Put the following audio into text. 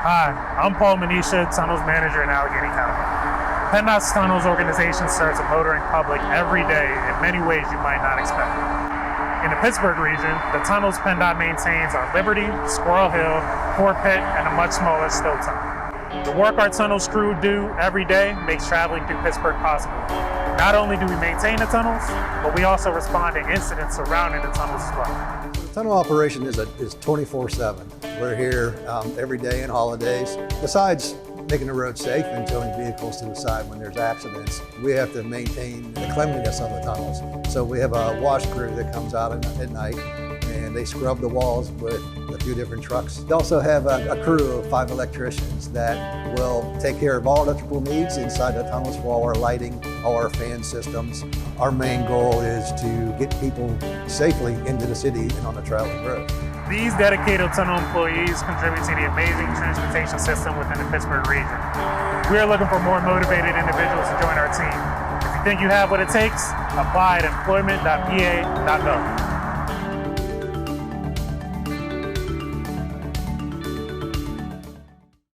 Hi, I'm Paul Manisha, Tunnels Manager in Allegheny County. PennDOT's Tunnels organization serves the motoring public every day in many ways you might not expect. In the Pittsburgh region, the tunnels PennDOT maintains are Liberty, Squirrel Hill, Fort Pitt, and a much smaller Stowe Tunnel. The work our tunnels crew do every day makes traveling through Pittsburgh possible. Not only do we maintain the tunnels, but we also respond to incidents surrounding the tunnels as well. The tunnel operation is 24/7. We're here every day and holidays. Besides making the road safe and towing vehicles to the side when there's accidents, we have to maintain the cleanliness of the tunnels. So we have a wash crew that comes out at night and they scrub the walls with a few different trucks. We also have a crew of 5 electricians that will take care of all electrical needs inside the tunnels for all our lighting, all our fan systems. Our main goal is to get people safely into the city and on the traveling road. These dedicated tunnel employees contribute to the amazing transportation system within the Pittsburgh region. We are looking for more motivated individuals to join our team. If you think you have what it takes, apply at employment.pa.gov.